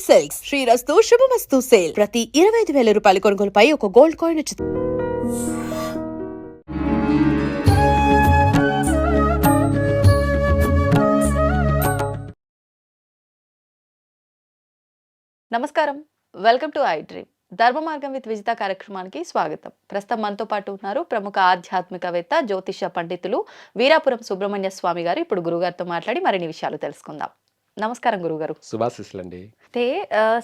Silks శ్రీరస్తు శుభమస్తు sale ప్రతి 25,000 రూపాయల కొనుగోలుపై ఒక గోల్డ్ కాయిన్ ఉచితం. నమస్కారం, వెల్కమ్ టు ఐ డ్రీమ్. ధర్మ మార్గం విత్ విజిత కార్యక్రమానికి స్వాగతం. ప్రస్తుతం మనతో పాటు ఉన్నారు ప్రముఖ ఆధ్యాత్మికవేత్త, జ్యోతిష పండితులు వీరాపురం సుబ్రహ్మణ్య స్వామి గారు. ఇప్పుడు గురుగారితో మాట్లాడి మరిన్ని విషయాలు తెలుసుకుందాం. నమస్కారం గురుగారు. శుభాశీస్సులండి. అయితే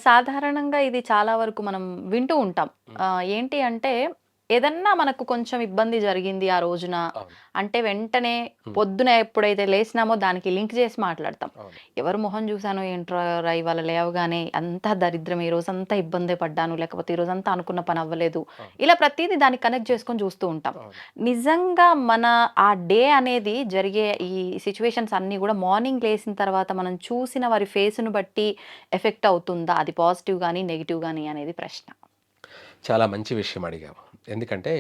సాధారణంగా ఇది చాలా వరకు మనం వింటూ ఉంటాం. ఏంటి అంటే ఏదన్నా మనకు కొంచెం ఇబ్బంది జరిగింది ఆ రోజున అంటే వెంటనే పొద్దున ఎప్పుడైతే లేచినామో దానికి లింక్ చేసి మాట్లాడతాం. ఎవరు మొహం చూసానో ఏంట్రా ఇవాళ లేవగానే అంతా దరిద్రం, ఈ రోజంతా ఇబ్బంది పడ్డాను, లేకపోతే ఈ రోజంతా అనుకున్న పని అవ్వలేదు, ఇలా ప్రతిదీ దాన్ని కనెక్ట్ చేసుకొని చూస్తూ ఉంటాం. నిజంగా మన ఆ డే అనేది జరిగే ఈ సిచ్యువేషన్స్ అన్నీ కూడా మార్నింగ్ లేచిన తర్వాత మనం చూసిన వారి ఫేస్ను బట్టి ఎఫెక్ట్ అవుతుందా? అది పాజిటివ్ కానీ నెగిటివ్ కానీ అనేది ప్రశ్న. చాలా మంచి విషయం అడిగాము. ఎందుకంటే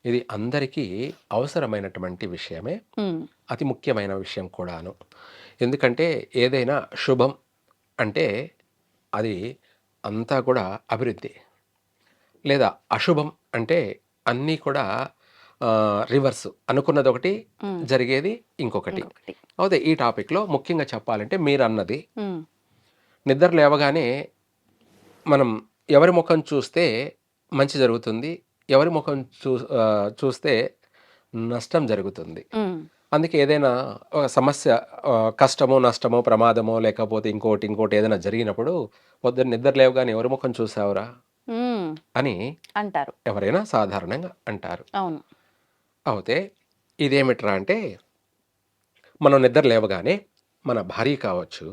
ఇది అందరికీ అవసరమైనటువంటి విషయమే, అతి ముఖ్యమైన విషయం కూడాను. ఎందుకంటే ఏదైనా శుభం అంటే అది అంతా కూడా అభివృద్ధి, లేదా అశుభం అంటే అన్నీ కూడా రివర్స్, అనుకున్నది ఒకటి జరిగేది ఇంకొకటి. అయితే ఈ టాపిక్లో ముఖ్యంగా చెప్పాలంటే మీరు అన్నది నిద్ర లేవగానే మనం ఎవరి ముఖం చూస్తే మంచి జరుగుతుంది, ఎవరి ముఖం చూస్తే నష్టం జరుగుతుంది. అందుకే ఏదైనా ఒక సమస్య, కష్టమో నష్టమో ప్రమాదమో లేకపోతే ఇంకోటి ఏదైనా జరిగినప్పుడు పొద్దున్న నిద్ర లేవగానే ఎవరి ముఖం చూసావురా అని అంటారు, ఎవరైనా సాధారణంగా అంటారు. అవును. అయితే ఇదేమిట్రా అంటే మనం నిద్ర లేవగానే మన భార్య కావచ్చు,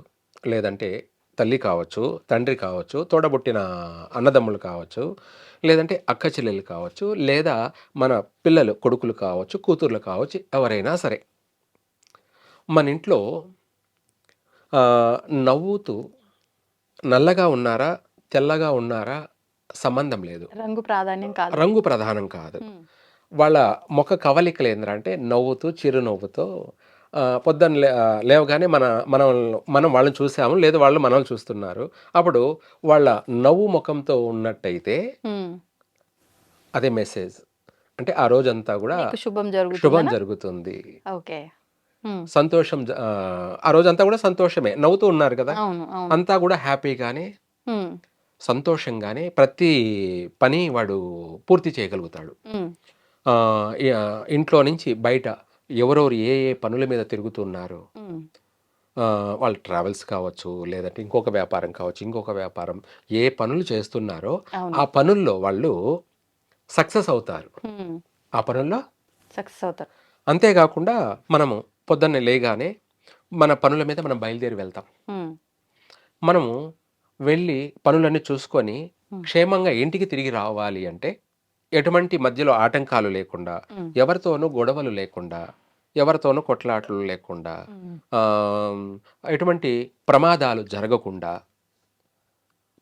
లేదంటే తల్లి కావచ్చు, తండ్రి కావచ్చు, తోడబుట్టిన అన్నదమ్ములు కావచ్చు, లేదంటే అక్క చెల్లెలు కావచ్చు, లేదా మన పిల్లలు కొడుకులు కావచ్చు, కూతుర్లు కావచ్చు, ఎవరైనా సరే మన ఇంట్లో నవ్వుతూ నల్లగా ఉన్నారా తెల్లగా ఉన్నారా సంబంధం లేదు, రంగు ప్రధానం కాదు. వాళ్ళ ముఖ కవలికలు ఏంటంటే నవ్వుతూ చిరునవ్వుతో పొద్దున్న లేవగానే మనం వాళ్ళని చూసాము, లేదా వాళ్ళు మనల్ని చూస్తున్నారు. అప్పుడు వాళ్ళ నవ్వు ముఖంతో ఉన్నట్టయితే అదే మెసేజ్, అంటే ఆ రోజంతా కూడా శుభం జరుగుతుంది, సంతోషం. ఆ రోజంతా కూడా సంతోషమే, నవ్వుతూ ఉన్నారు కదా, అంతా కూడా హ్యాపీగానే సంతోషంగానే ప్రతి పని వాడు పూర్తి చేయగలుగుతాడు. ఇంట్లో నుంచి బయట ఎవరెవరు ఏ ఏ పనుల మీద తిరుగుతున్నారు, వాళ్ళ ట్రావెల్స్ కావచ్చు, లేదంటే ఇంకొక వ్యాపారం కావచ్చు, ఇంకొక వ్యాపారం, ఏ పనులు చేస్తున్నారో ఆ పనుల్లో వాళ్ళు సక్సెస్ అవుతారు, ఆ పనుల్లో సక్సెస్ అవుతారు. అంతేకాకుండా మనము పొద్దున్న లేగానే మన పనుల మీద మనం బయలుదేరి వెళ్తాం. మనము వెళ్ళి పనులన్నీ చూసుకొని క్షేమంగా ఇంటికి తిరిగి రావాలి అంటే ఎటువంటి మధ్యలో ఆటంకాలు లేకుండా, ఎవరితోనూ గొడవలు లేకుండా, ఎవరితోనూ కొట్లాటలు లేకుండా, ఎటువంటి ప్రమాదాలు జరగకుండా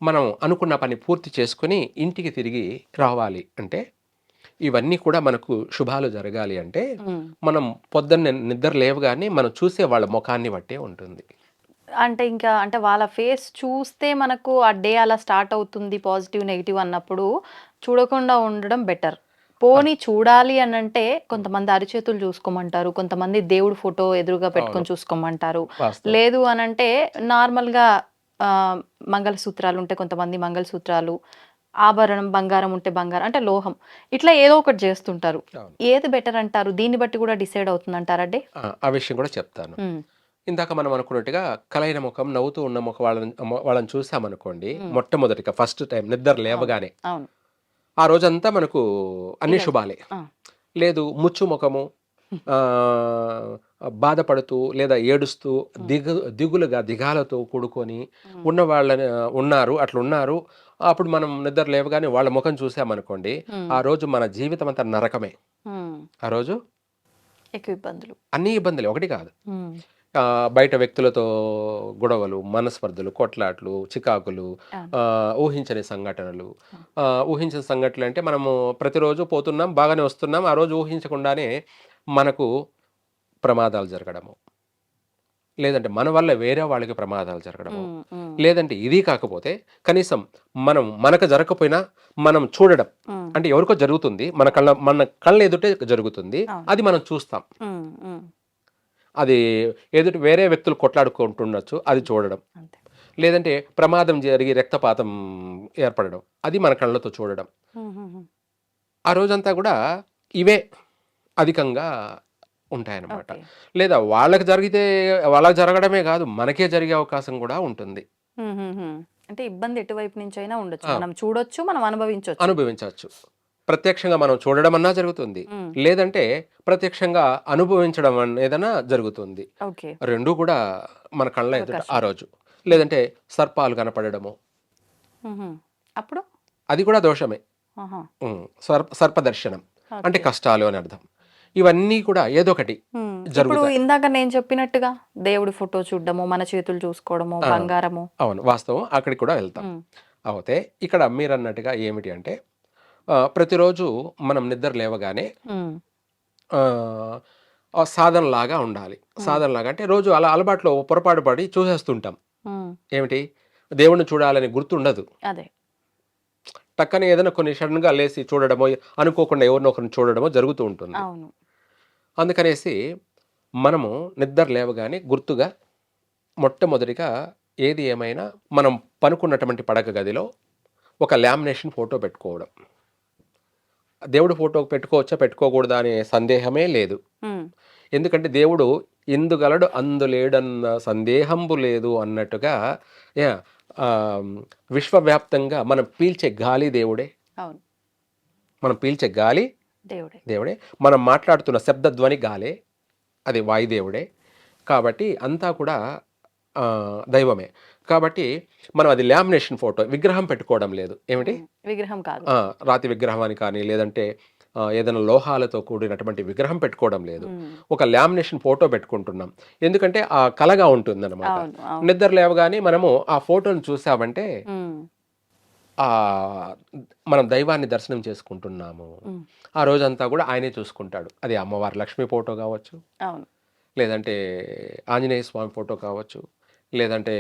మనం అనుకున్న పని పూర్తి చేసుకుని ఇంటికి తిరిగి రావాలి అంటే, ఇవన్నీ కూడా మనకు శుభాలు జరగాలి అంటే మనం పొద్దున్న నిద్ర లేవగానే మనం చూసే వాళ్ళ ముఖాన్ని బట్టే ఉంటుంది. అంటే వాళ్ళ ఫేస్ చూస్తే మనకు ఆ డే అలా స్టార్ట్ అవుతుంది, పాజిటివ్ నెగిటివ్ అన్నప్పుడు చూడకుండా ఉండడం బెటర్. పోనీ చూడాలి అని అంటే కొంతమంది అరిచేతులు చూసుకోమంటారు, కొంతమంది దేవుడు ఫోటో ఎదురుగా పెట్టుకొని చూసుకోమంటారు, లేదు అని అంటే నార్మల్గా మంగళసూత్రాలు ఉంటే కొంతమంది మంగళసూత్రాలు, ఆభరణం బంగారం ఉంటే బంగారం, అంటే లోహం, ఇట్లా ఏదో ఒకటి చేస్తుంటారు. ఏది బెటర్ అంటారు? దీన్ని బట్టి కూడా డిసైడ్ అవుతుంది అంటారండి. ఆ విషయం కూడా చెప్తాను. ఇందాక మనం అనుకున్నట్టుగా కలైన ముఖం, నవ్వుతూ ఉన్న ముఖం వాళ్ళని చూసామనుకోండి, మొట్టమొదటిగా ఫస్ట్ టైం నిద్ర లేవగానే ఆ రోజంతా మనకు అన్ని శుభాలే. లేదు ముచ్చు ముఖము, బాధపడుతూ లేదా ఏడుస్తూ దిగులుగా దిగాలతో కూడుకొని ఉన్న వాళ్ళని అట్లున్నారు, అప్పుడు మనం నిద్ర లేవగానే వాళ్ళ ముఖం చూసామనుకోండి, ఆ రోజు మన జీవితం అంతా నరకమే. ఆ రోజు అన్ని ఇబ్బందులు, ఒకటి కాదు, బయట వ్యక్తులతో గొడవలు, మనస్పర్ధలు, కొట్లాట్లు, చికాకులు, ఊహించని సంఘటనలు. ఊహించిన సంఘటనలు అంటే మనము ప్రతిరోజు పోతున్నాం, బాగానే వస్తున్నాం, ఆ రోజు ఊహించకుండానే మనకు ప్రమాదాలు జరగడము, లేదంటే మన వల్ల వేరే వాళ్ళకి ప్రమాదాలు జరగడము, లేదంటే ఇది కాకపోతే కనీసం మనకు జరగకపోయినా మనం చూడడం, ఉమ్, అంటే ఎవరికో జరుగుతుంది, మన కళ్ళ ఎదుటే జరుగుతుంది, అవును. అది మనం చూస్తాం. ఉమ్, ఉమ్, అది ఎదుటి వేరే వ్యక్తులు కొట్లాడుకుంటుండొచ్చు, అది చూడడం. అంతే. లేదంటే ప్రమాదం జరిగి రక్తపాతం ఏర్పడడం, అది మన కళ్ళతో చూడడం. ఉమ్, ఉమ్, ఉమ్. ఆ రోజంతా కూడా ఇవే అధికంగా ఉంటాయన్నమాట. ఓకే. లేదా వాళ్ళకి జరగడమే కాదు, మనకే జరిగే అవకాశం కూడా ఉంటుంది. ఉమ్, ఉమ్, ఉమ్. అంటే ఇబ్బంది ఎటువైపు నుంచి అయినా ఉండొచ్చు, ఆ, మనం చూడొచ్చు, మనం అనుభవించవచ్చు. అనుభవించవచ్చు. ప్రత్యక్షంగా మనం చూడడం అన్నా జరుగుతుంది, ఉమ్, లేదంటే ప్రత్యక్షంగా అనుభవించడం ఏదైనా జరుగుతుంది. ఓకే. రెండు కూడా మన కళ్ళ ఎదుట ఆ అవకాశం. రోజు. లేదంటే సర్పాలు కనపడడము, ఉమ్, ఉమ్. అప్పుడు అది కూడా దోషమే. ఆహా. సర్పదర్శనం అంటే ఓకే. కష్టాలు అని అర్థం. ఇవన్నీ కూడా ఏదో ఒకటి ఇప్పుడు జరుగుతాయి. ఇందాక నేను చెప్పినట్టుగా దేవుడి ఫోటో చూడడము, మన చేతులు చూసుకోవడము, ఆ, బంగారము. అవును, వాస్తవం, అక్కడికి కూడా వెళ్తాం. ఉమ్, అయితే ఇక్కడ మీరు అన్నట్టుగా ఏమిటి అంటే ప్రతిరోజు మనం నిద్ర లేవగానే ఉమ్, ఆ, ఆ సాధనలాగా ఉండాలి. ఉమ్, సాధనలాగా అంటే రోజు అలా అలవాట్లో పొరపాటు పడి చూసేస్తుంటాం. ఉమ్. ఏమిటి, దేవుణ్ణి చూడాలని గుర్తుండదు. అదే. టక్కనే ఏదైనా కొన్ని సడన్గా లేసి చూడడమో, అనుకోకుండా ఎవరినో ఒకరిని చూడడమో జరుగుతూ ఉంటుంది. అవును. అందుకనేసి మనము నిద్ర లేవగానే గుర్తుగా మొట్టమొదటిగా ఏది ఏమైనా మనం పనుకున్నటువంటి పడక గదిలో ఒక లామినేషన్ ఫోటో పెట్టుకోవడం. దేవుడు ఫోటో పెట్టుకోవచ్చా పెట్టుకోకూడదా అనే సందేహమే లేదు. ఉమ్, ఎందుకంటే దేవుడు ఇందుగలడు అందులేడన్న సందేహంబు లేదు అన్నట్టుగా యా, ఆ, విశ్వవ్యాప్తంగా మనం పీల్చే గాలి దేవుడే. అవును. మనం పీల్చే గాలి దేవుడే. దేవుడే. మనం మాట్లాడుతున్న శబ్దధ్వని గాలే, అది వాయుదేవుడే. కాబట్టి అంతా కూడా దైవమే. కాబట్టి మనం అది లామినేషన్ ఫోటో, విగ్రహం పెట్టుకోవడం లేదు. ఏమిటి, ఉమ్, విగ్రహం కాదు. రాతి విగ్రహం అని కానీ, లేదంటే ఏదైనా లోహాలతో కూడినటువంటి విగ్రహం పెట్టుకోవడం లేదు. ఉమ్, ఒక లామినేషన్ ఫోటో పెట్టుకుంటున్నాం. ఎందుకంటే ఆ కలగా ఉంటుందన్నమాట. అవును. అవును. నిద్ర లేవగానే మనము ఆ ఫోటోని చూసామంటే ఉమ్, ఆ మనం దైవాన్ని దర్శనం చేసుకుంటున్నాము. ఉమ్, ఆ రోజంతా కూడా ఆయనే చూసుకుంటాడు. అది అమ్మవారి లక్ష్మి ఫోటో కావచ్చు, అవును. లేదంటే ఆంజనేయ స్వామి ఫోటో కావచ్చు, లేదంటే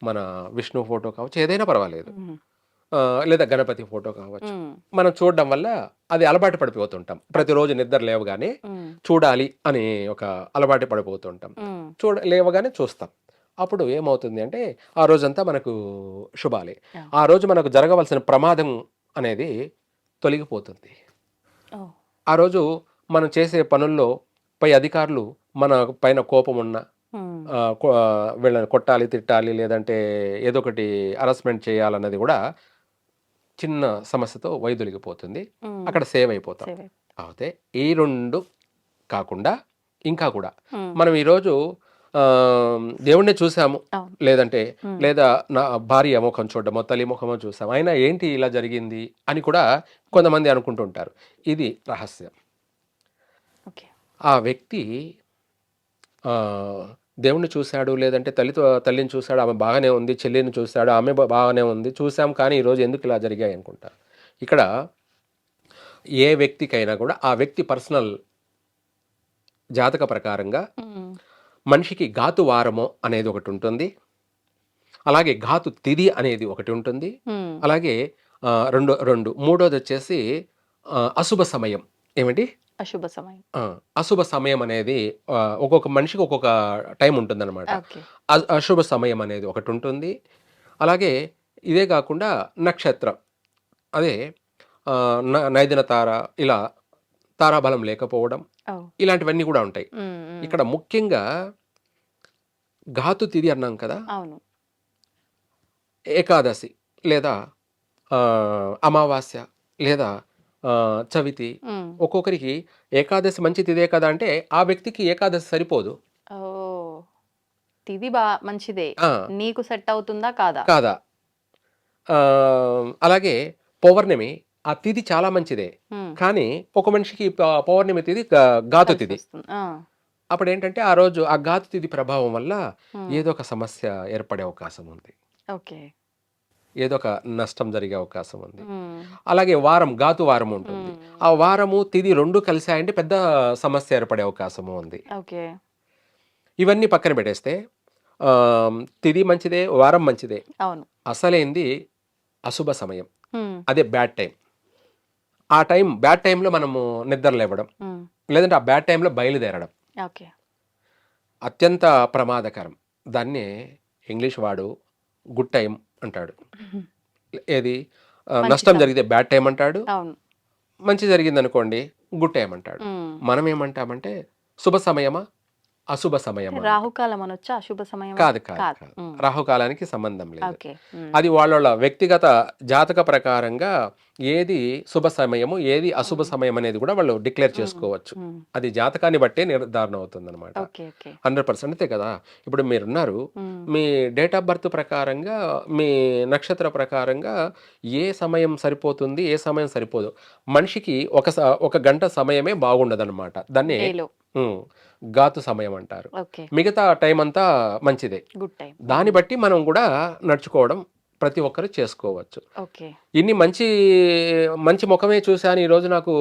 మన విష్ణు ఫోటో కావచ్చు, ఏదైనా పర్వాలేదు. ఉమ్, లేదా గణపతి ఫోటో కావచ్చు. ఉమ్, మనం చూడడం వల్ల అది అలవాటు పడిపోతుంటాం. ప్రతిరోజు నిద్ర లేవగానే ఉమ్, చూడాలి అని ఒక అలవాటు పడిపోతుంటాం. ఉమ్, లేవగానే చూస్తాం. అప్పుడు ఏమవుతుంది అంటే ఆ రోజంతా మనకు శుభాలే. ఆ. ఆ రోజు మనకు జరగవలసిన ప్రమాదం అనేది తొలగిపోతుంది. ఓ. ఆ రోజు మనం చేసే పనుల్లో పై అధికారులు మన పైన కోపం ఉన్న ఉమ్, వీళ్ళని కొట్టాలి, తిట్టాలి, లేదంటే ఏదో ఒకటి హరాస్మెంట్ చేయాలన్నది కూడా చిన్న సమస్యతో వైదొలిగిపోతుంది. ఉమ్. అక్కడ సేవ్ అయిపోతాం. సేవ్ అయిపో- అయితే ఈ 2 కాకుండా ఇంకా కూడా ఉమ్, మనం ఈరోజు దేవుడిని చూసాము, అవును. లేదంటే ఉమ్, లేదా నా భార్య ముఖం చూడడమో, తల్లి ముఖమో చూసాము, అయినా ఏంటి ఇలా జరిగింది అని కూడా కొంతమంది అనుకుంటుంటారు. ఇది రహస్యం. ఓకే. ఆ వ్యక్తి ఆ, దేవుణ్ణి చూశాడు, లేదంటే తల్లిని చూశాడు, ఆమె బాగానే ఉంది, చెల్లిని చూశాడు, ఆమె బాగానే ఉంది, చూసాం, కానీ ఈరోజు ఎందుకు ఇలా జరిగాయి అనుకుంటారు. ఇక్కడ ఏ వ్యక్తికైనా కూడా ఆ వ్యక్తి పర్సనల్ జాతక ప్రకారంగా ఉమ్, మనిషికి ఘాతు వారము అనేది ఒకటి ఉంటుంది, అలాగే ఘాతు తిథి అనేది ఒకటి ఉంటుంది, ఉమ్, అలాగే మూడోది వచ్చేసి అశుభ సమయం. ఏమిటి, అశుభ సమయం. అశుభ సమయం అనేది ఒక్కొక్క మనిషికి ఒక్కొక్క టైం ఉంటుందన్నమాట. ఓకే. అశుభ సమయం అనేది ఒకటి ఉంటుంది. అలాగే ఇదే కాకుండా నక్షత్రం, అదే నైదిన తార, ఇలా తారాబలం లేకపోవడం, ఓ. ఇలాంటివన్నీ కూడా ఉంటాయి. ఉమ్, ఉమ్, ఇక్కడ ముఖ్యంగా ఘాతు తిథి అన్నాం కదా, అవును. ఏకాదశి లేదా ఆ, అమావాస్య లేదా చవితి. ఉమ్. ఒక్కొక్కరికి ఏకాదశి మంచి తిథే కదా అంటే ఆ వ్యక్తికి ఏకాదశి సరిపోదు. ఓ. తిది మంచిదే, ఆ, నీకు సెట్ అవుతుందా కాదా? కాదా. ఆ, అలాగే పౌర్ణమి, ఆ తిథి చాలా మంచిదే, ఉమ్, కానీ ఒక మనిషికి పౌర్ణమి తిథి ఘాతు కలిసి తిథి. వస్తుంది. అప్పుడు ఏంటంటే ఆ రోజు ఆ ఘాతు తిథి ప్రభావం వల్ల ఉమ్, ఏదో ఒక సమస్య ఏర్పడే అవకాశం ఉంది, ఓకే. ఏదో ఒక నష్టం జరిగే అవకాశం ఉంది. ఉమ్, అలాగే ఘాతు వారం ఉంటుంది. ఉమ్, ఆ వారము తిథి 2 కలిసాయంటే పెద్ద సమస్య ఏర్పడే అవకాశము ఉంది. ఓకే. ఇవన్నీ పక్కన పెట్టేస్తే తిది మంచిదే, వారం మంచిదే. అవును. అసలైంది అశుభ సమయం, హ్మ్. అదే బ్యాడ్ టైం. ఆ టైం బ్యాడ్ టైంలో మనము నిద్ర లేవడం, హ్మ్. లేదంటే ఆ బ్యాడ్ టైంలో బయలుదేరడం ఓకే. అత్యంత ప్రమాదకరం. దాన్నే ఇంగ్లీష్ వాడు గుడ్ టైం అంటాడు. ఏది మంచి నష్టం సమయం. జరిగితే బ్యాడ్ టైం అంటాడు, అవును. మంచి జరిగిందనుకోండి గుడ్ టైం అంటాడు. హ్మ్. మనం ఏమంటామంటే శుభ సమయమా, అశుభ అంటే సమయమా అంటాం. రాహుకాలం అనొచ్చా? అశుభ సమయం కాదు, అంటే? కాదు, కాదు. కాదు. హ్మ్. రాహుకాలానికి సంబంధం లేదు. ఓకే. హ్మ్. అది వాళ్ళ వ్యక్తిగత జాతక ప్రకారంగా ఏది శుభ సమయము, ఏది అశుభ హ్మ్. సమయం అనేది కూడా వాళ్ళు డిక్లేర్ హ్మ్. చేసుకోవచ్చు. హ్మ్. అది జాతకాన్ని బట్టే నిర్ధారణ అవుతుందనమాట. ఓకే. ఓకే. 100% అంతే కదా! ఇప్పుడు మీరున్నారు. హ్మ్. మీ డేట్ ఆఫ్ బర్త్ ప్రకారంగా, మీ నక్షత్ర ప్రకారంగా ఏ సమయం సరిపోతుంది, ఏ సమయం సరిపోదు. మనిషికి ఒక గంట సమయమే బాగుండదనమాట. దాన్ని డేలో. హ్మ్. ఘాతు సమయం అంటారు. ఓకే. మిగతా టైం అంతా మంచిదే. Good time. దాన్ని బట్టి మనం కూడా నడుచుకోవడం ప్రతి ఒక్కరు చేసుకోవచ్చు. ఓకే. ఇన్ని మంచి మంచి ముఖమే చూశాను ఈరోజు నాకు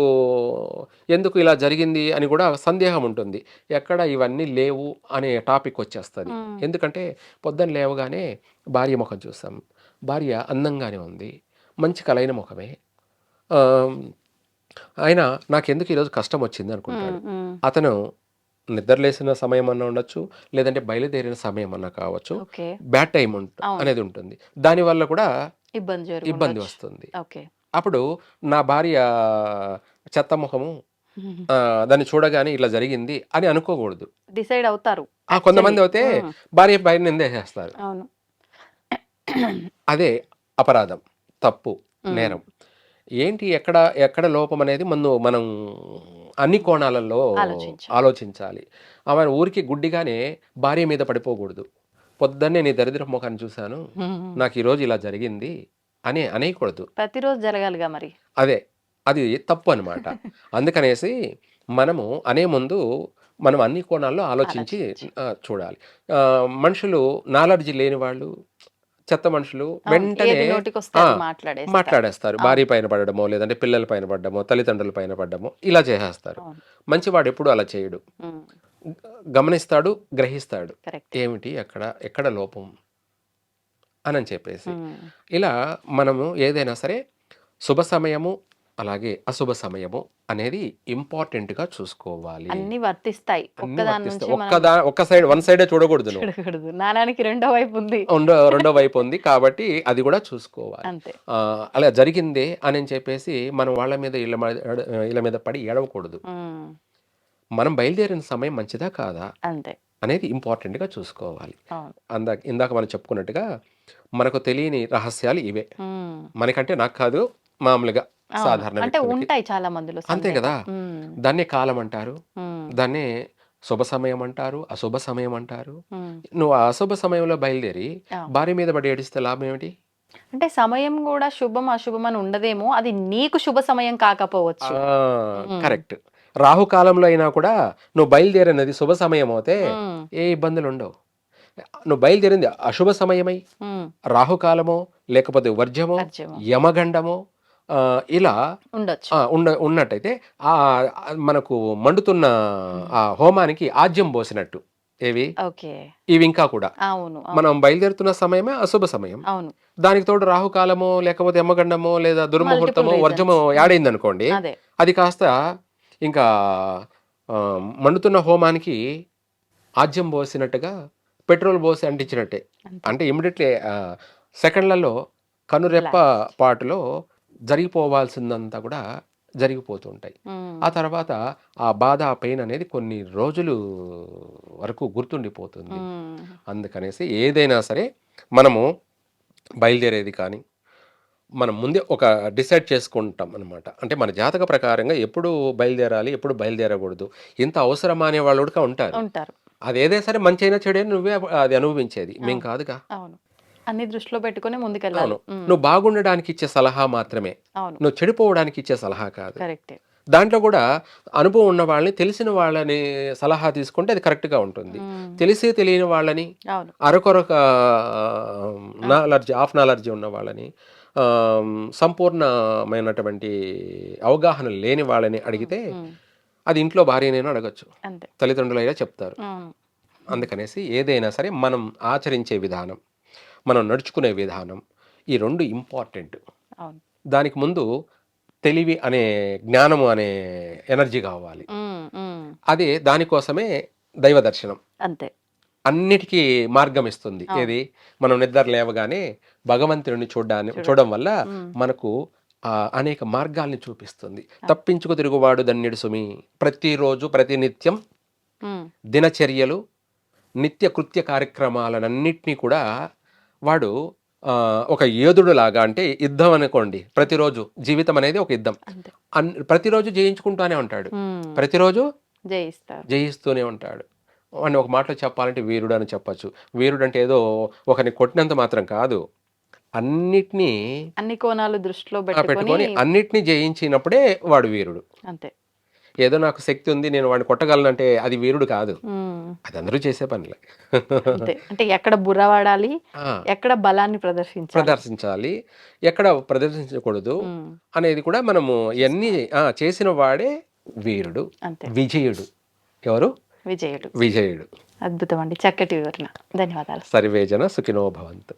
ఎందుకు ఇలా జరిగింది అని కూడా సందేహం ఉంటుంది. ఎక్కడ ఇవన్నీ లేవు అనే టాపిక్ వచ్చేస్తది. హ్మ్. ఎందుకంటే పొద్దున లేవగానే భార్య ముఖం చూసాం. భార్య అందంగానే ఉంది. మంచి కలైన ముఖమే. ఆహ్, అయినా నాకెందుకు ఈరోజు కష్టం వచ్చింది హ్మ్. అనుకుంటాడు. హ్మ్. అతను నిద్రలేసిన సమయం అన్నా ఉండొచ్చు, లేదంటే బయలుదేరిన సమయం అన్నా కావచ్చు. ఓకే. బ్యాడ్ టైమ్ అవును. అనేది ఉంటుంది. దానివల్ల కూడా ఇబ్బంది ఇబ్బంది జరుగుండొచ్చు. వస్తుంది. ఓకే. అప్పుడు నా భార్య చెత్త మొహము దాన్ని చూడగానే ఇట్లా జరిగింది అని అనుకోకూడదు. డిసైడ్ అవుతారు యాక్చువల్లీ. కొంతమందైతే హ్మ్. భార్య పైన నిందేసేస్తారు. అవును. అదే అపరాధం, తప్పు, హ్మ్. నేరం. ఏంటి ఎక్కడ ఎక్కడ లోపం అనేది మనం అన్ని కోణాలలో ఆలోచించాలి. ఆలోచించాలి. ఆమె ఊరికే గుడ్డిగానే భార్య మీద పడిపోకూడదు. పొద్దున్నే నీ దరిద్రపు మొఖాన్ని చూశాను. హ్మ్. నాకు ఈరోజు ఇలా జరిగింది అని అనేయకూడదు. ప్రతిరోజు జరగాలిగా మరి. అదే. అది తప్పనమాట. అందుకనేసి మనము అనే ముందు మనం అన్ని కోణాల్లో ఆలోచించి ఆలోచించి. చూడాలి. మనుషులు నాలెడ్జ్ లేని వాళ్ళు, చెత్త మనుషులు అవును. వెంటనే ఏది నోటికొస్తే ఆ! అది మాట్లాడేస్తారు. మాట్లాడేస్తారు. భార్య అవును. పైన పడడమో, లేదంటే పిల్లల పైన పడ్డమో, తల్లిదండ్రుల పైన పడ్డమో ఇలా చేసేస్తారు. అవును. మంచివాడెప్పుడు అలా చేయడు. హ్మ్. గమనిస్తాడు, గ్రహిస్తాడు. కరెక్టే. ఏమిటి ఎక్కడ లోపం అనని చెప్పేసి. హ్మ్. ఇలా మనము ఏదైనా సరే శుభ సమయము, అలాగే అశుభ సమయము అనేది ఇంపార్టెంట్‌గా చూసుకోవాలి. అన్నీ వర్తిస్తాయి. అన్నీ ఒక్కదాని నుంచి వర్తిస్తాయి. మనం ఒక్క సైడ్ వన్ సైడే చూడకూడదు నువ్వు. చూడకూడదు. నాణానికి రెండో వైపు ఉంది. రెండో వైపు ఉంది కాబట్టి అది కూడా చూసుకోవాలి. అంతే. అలా జరిగిందే అని చెప్పేసి మనం వాళ్ళ మీద ఈళ్ళ మీద పడి ఏడవకూడదు. హ్మ్. మనం బయలుదేరిన సమయం మంచిదా కాదా అంతే. అనేది ఇంపార్టెంట్‌గా చూసుకోవాలి. అవును. ఇందాక మనం చెప్పుకున్నట్టుగా మనకు తెలియని రహస్యాలు ఇవే. హ్మ్. మనకంటే నాకు కాదు, మామూలుగా అవును. సాధారణ అంటే వ్యక్తులకి. ఉంటాయి చాలా మందిలో అంతే సందేహం. కదా! హ్మ్. దాన్నే కాలం అంటారు. హ్మ్. దాన్నే శుభ సమయం అంటారు. అశుభ సమయం అంటారు. హ్మ్. నువ్వు ఆ అశుభ సమయంలో బయలుదేరి అవును. భార్య మీద పడి ఏడిస్తే లాభం ఏమిటి? అంటే సమయం గూడా శుభం, అశుభం అని ఉండదేమో! అది నీకు శుభ సమయం కాకపోవచ్చు. హ్మ్. కరెక్ట్. రాహుకాలంలో అయినా కూడా నువ్వు బయలుదేరినది శుభ సమయం అవుతే హ్మ్. ఏ ఇబ్బందులుండవు. నువ్వు బయలుదేరింది అశుభ సమయమై, హ్మ్. రాహుకాలమో, లేకపోతే వర్జ్యమో, వర్జ్యము. యమగండమో ఇలా ఉండొచ్చు. ఉన్నట్టయితే ఆహ్, మనకు మండుతున్న హ్మ్. ఆ హోమానికి ఆజ్యం పోసినట్టు. ఏవి? ఓకే. ఇవి ఇంకా కూడా. అవును. అవును. మనం బయలుదేరుతున్న సమయమే అశుభ సమయం. అవును. దానికి తోడు రాహుకాలమో, లేకపోతే యమగండమో, లేదా మల్టిపుల్ దుర్ముహూర్తమో, వర్జమో రీజన్స్. హ్మ్. యాడైందనుకోండి, అదే. అది కాస్త ఇంకా మండుతున్న హోమానికి ఆజ్యం పోసినట్టుగా పెట్రోల్ పోసి అంటించినట్టే. అంతే. అంటే ఇమ్మీడియేట్‌లీ సెకండ్‌లలో కనురెప్ప బ్లాస్ట్. పాటులో జరిగిపోవాల్సిందంతా కూడా జరిగిపోతూ ఉంటాయి. హ్మ్. ఆ తర్వాత ఆ బాధ, ఆ పెయిన్ అనేది కొన్ని రోజులు వరకు గుర్తుండిపోతుంది. హ్మ్. అందుకనేసి ఏదైనా సరే మనము బయలుదేరేది కానీ, మనం ముందే ఒక డిసైడ్ చేసుకుంటాం అనమాట. అంటే మన జాతక ప్రకారంగా ఎప్పుడు బయలుదేరాలి, ఎప్పుడు బయలుదేరకూడదు. ఇంత అవసరమా అనేవాళ్ళు కూడా ఉంటారు. ఉంటారు. అదేదైనా సరే మంచైనా చెడైనా నువ్వే అది అనుభవించేది. మేం అవును. కాదుగా. అవును. అన్నీ దృష్టిలో పెట్టుకొని అవును. ముందుకెళ్ళాలి. హ్మ్. నువ్వు బాగుండడానికి ఇచ్చే సలహా మాత్రమే. అవును. నువ్వు చెడిపోవడానికి ఇచ్చే సలహా కాదు. కరెక్టే. దాంట్లో కూడా అనుభవం ఉన్న వాళ్ళని, తెలిసిన వాళ్ళని సలహా తీసుకుంటే అది కరెక్ట్‌గా ఉంటుంది. హ్మ్. తెలిసి తెలియని వాళ్ళని, అవును. అరకొరక అవును. హాఫ్ నాలెడ్జ్ ఉన్న వాళ్ళని, సంపూర్ణమైనటువంటి అవగాహన లేని వాళ్ళని హ్మ్. అడిగితే, హ్మ్. అది ఇంట్లో భార్యనైనా అడగొచ్చు. అంతే. తల్లిదండ్రులైనా చెప్తారు. అవును. అందుకనేసి ఏదైనా సరే మనం ఆచరించే విధానం, మనం నడుచుకునే విధానం, ఈ 2 ఇంపార్టెంట్. అవును. దానికి ముందు తెలివి అనే జ్ఞానము అనే ఎనర్జీ కావాలి. అదే దానికోసమే దైవ దర్శనం అంతే. అన్నిటికీ మార్గం ఇస్తుంది. అవును. ఏది? మనం నిద్ర లేవగానే భగవంతుడిని చూడడం వల్ల మనకు అనేక మార్గాల్ని చూపిస్తుంది. తప్పించుకు తిరుగువాడు ధన్యుడు సుమి. ప్రతిరోజు ప్రతినిత్యం దినచర్యలు, నిత్య కృత్య కార్యక్రమాలన్నింటినీ కూడా వాడు ఒక యోధుడు లాగా, అంటే యుద్ధం అనుకోండి. ప్రతిరోజు జీవితం అనేది ఒక యుద్ధం. ప్రతిరోజు జయించుకుంటూనే ఉంటాడు, ప్రతిరోజు జయిస్తూనే ఉంటాడు. వాడిని ఒక మాటలో చెప్పాలంటే వీరుడు అని చెప్పచ్చు. వీరుడు అంటే ఏదో ఒకరిని కొట్టినంత మాత్రం కాదు, అన్ని కోణాలు దృష్టిలో పెట్టుకొని అన్నిటినీ జయించినప్పుడే వాడు వీరుడు. అంతే. ఏదో నాకు శక్తి ఉంది, నేను వాడిని కొట్టగలనంటే అది వీరుడు కాదు. అది అందరూ చేసే పనిలే. అంటే ఎక్కడ బుర్ర వాడాలి, ఎక్కడ బలాన్ని ప్రదర్శించాలి, ఎక్కడ ప్రదర్శించకూడదు అనేది కూడా మనము ఎన్ని చేసిన వాడే వీరుడు, విజయుడు. ఎవరు? విజయుడు. అద్భుతం అండి, చక్కటి వివరణ. ధన్యవాదాలు. సర్వేజన సుఖినో భవంతు.